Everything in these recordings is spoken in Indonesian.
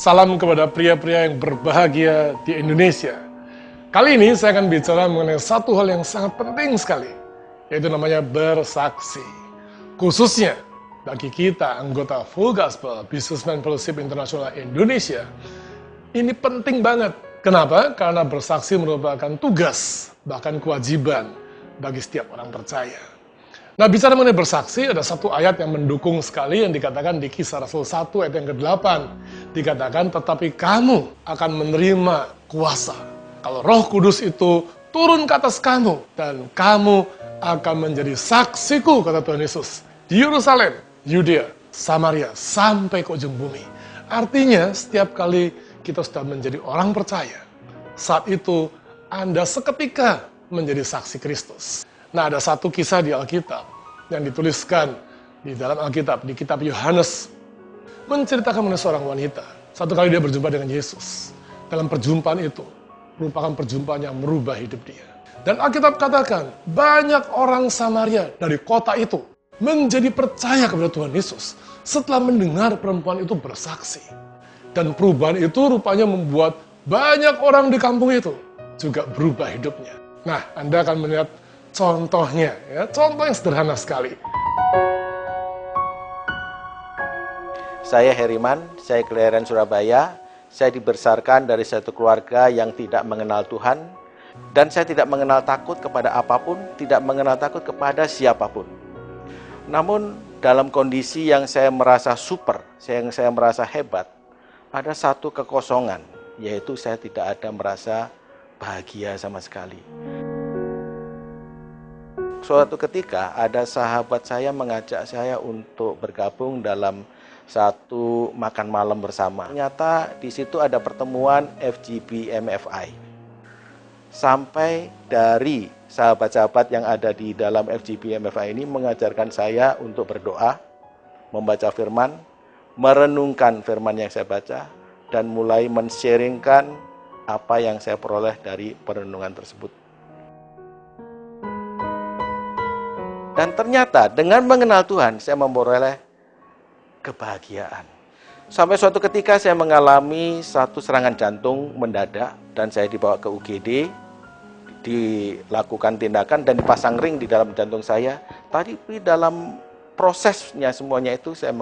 Salam kepada pria-pria yang berbahagia di Indonesia. Kali ini saya akan bicara mengenai satu hal yang sangat penting sekali, yaitu namanya bersaksi. Khususnya bagi kita anggota Full Gospel Businessman Fellowship International Indonesia, ini penting banget. Kenapa? Karena bersaksi merupakan tugas, bahkan kewajiban bagi setiap orang percaya. Nah, bicara mengenai bersaksi, ada satu ayat yang mendukung sekali yang dikatakan di Kisah Rasul 1 ayat yang ke-8. Dikatakan, tetapi kamu akan menerima kuasa. Kalau Roh Kudus itu turun ke atas kamu, dan kamu akan menjadi saksiku, kata Tuhan Yesus, di Yerusalem, Yudea, Samaria, sampai ke ujung bumi. Artinya, setiap kali kita sudah menjadi orang percaya, saat itu Anda seketika menjadi saksi Kristus. Nah, ada satu kisah di Alkitab yang dituliskan di dalam Alkitab, di kitab Yohanes, menceritakan mengenai seorang wanita. Satu kali dia berjumpa dengan Yesus. Dalam perjumpaan itu, merupakan perjumpaan yang merubah hidup dia. Dan Alkitab katakan, banyak orang Samaria dari kota itu menjadi percaya kepada Tuhan Yesus setelah mendengar perempuan itu bersaksi. Dan perubahan itu rupanya membuat banyak orang di kampung itu juga berubah hidupnya. Nah, Anda akan melihat contohnya, ya, contoh yang sederhana sekali. Saya Heriman, saya kelahiran Surabaya. Saya dibesarkan dari satu keluarga yang tidak mengenal Tuhan. Dan saya tidak mengenal takut kepada apapun, tidak mengenal takut kepada siapapun. Namun dalam kondisi yang saya merasa super, yang saya merasa hebat, ada satu kekosongan, yaitu saya tidak ada merasa bahagia sama sekali. Suatu ketika ada sahabat saya mengajak saya untuk bergabung dalam satu makan malam bersama. Ternyata di situ ada pertemuan FGB MFI. Sampai dari sahabat-sahabat yang ada di dalam FGB MFI ini mengajarkan saya untuk berdoa, membaca firman, merenungkan firman yang saya baca, dan mulai men-sharingkan apa yang saya peroleh dari perenungan tersebut. Dan ternyata dengan mengenal Tuhan, saya memperoleh kebahagiaan. Sampai suatu ketika saya mengalami satu serangan jantung mendadak, dan saya dibawa ke UGD, dilakukan tindakan dan dipasang ring di dalam jantung saya. Tadi dalam prosesnya semuanya itu saya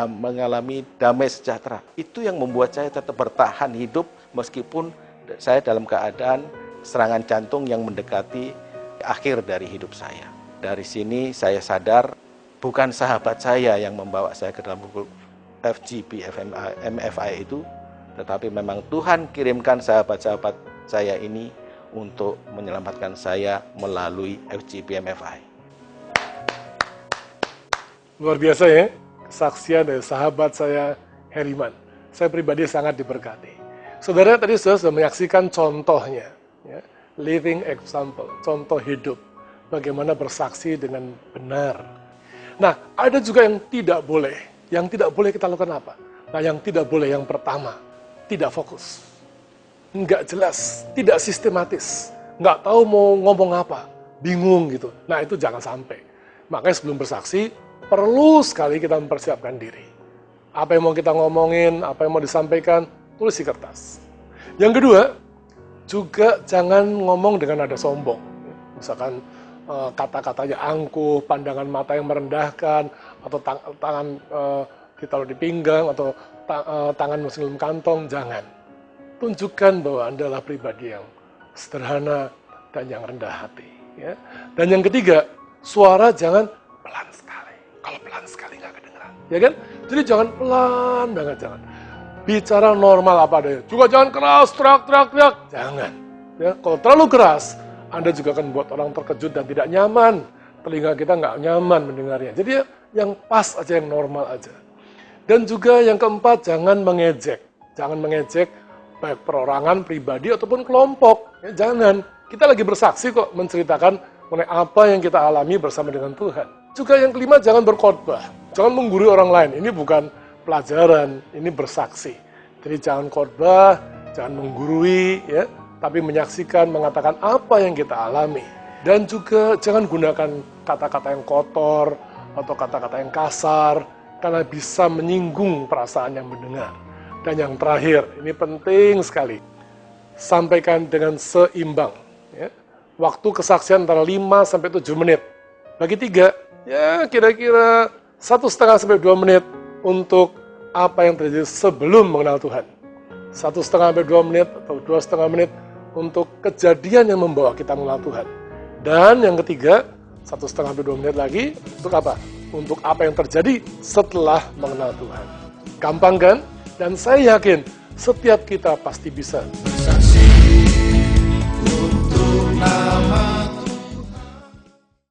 mengalami damai sejahtera. Itu yang membuat saya tetap bertahan hidup meskipun saya dalam keadaan serangan jantung yang mendekati akhir dari hidup saya. Dari sini saya sadar bukan sahabat saya yang membawa saya ke dalam FGB MFI itu, tetapi memang Tuhan kirimkan sahabat-sahabat saya ini untuk menyelamatkan saya melalui FGB MFI. Luar biasa ya, kesaksian dari sahabat saya Heriman. Saya pribadi sangat diberkati. Saudara tadi sudah menyaksikan contohnya, ya, living example, contoh hidup. Bagaimana bersaksi dengan benar. Nah, ada juga yang tidak boleh. Yang tidak boleh kita lakukan apa? Nah, yang tidak boleh yang pertama, tidak fokus. Nggak jelas, tidak sistematis. Nggak tahu mau ngomong apa, bingung gitu. Nah, itu jangan sampai. Makanya sebelum bersaksi, perlu sekali kita mempersiapkan diri. Apa yang mau kita ngomongin, apa yang mau disampaikan, tulis di kertas. Yang kedua, juga jangan ngomong dengan nada sombong. Misalkan, kata-katanya angkuh, pandangan mata yang merendahkan, atau tangan ditaruh di pinggang, atau tangan masuk dalam kantong, jangan. Tunjukkan bahwa Anda adalah pribadi yang sederhana dan yang rendah hati. Ya. Dan yang ketiga, suara jangan pelan sekali. Kalau pelan sekali nggak kedengeran, ya kan? Jadi jangan pelan banget, jangan. Bicara normal apa adanya. Juga jangan keras, teriak, jangan. Ya, kalau terlalu keras, Anda juga akan membuat orang terkejut dan tidak nyaman. Telinga kita nggak nyaman mendengarnya. Jadi yang pas aja, yang normal aja. Dan juga yang keempat, jangan mengejek. Jangan mengejek baik perorangan, pribadi, ataupun kelompok. Ya, jangan. Kita lagi bersaksi kok, menceritakan mengenai apa yang kita alami bersama dengan Tuhan. Juga yang kelima, jangan berkhotbah. Jangan menggurui orang lain. Ini bukan pelajaran, ini bersaksi. Jadi jangan khotbah, jangan menggurui, ya. Tapi menyaksikan, mengatakan apa yang kita alami. Dan juga jangan gunakan kata-kata yang kotor atau kata-kata yang kasar, karena bisa menyinggung perasaan yang mendengar. Dan yang terakhir, ini penting sekali, sampaikan dengan seimbang. Ya. Waktu kesaksian antara 5-7 menit. Bagi 3, ya kira-kira 1,5-2 menit untuk apa yang terjadi sebelum mengenal Tuhan. 1,5-2 menit atau 2,5 menit untuk kejadian yang membawa kita mengenal Tuhan. Dan yang ketiga, 1,5-2 menit lagi untuk apa? Untuk apa yang terjadi setelah mengenal Tuhan. Gampang kan? Dan saya yakin setiap kita pasti bisa.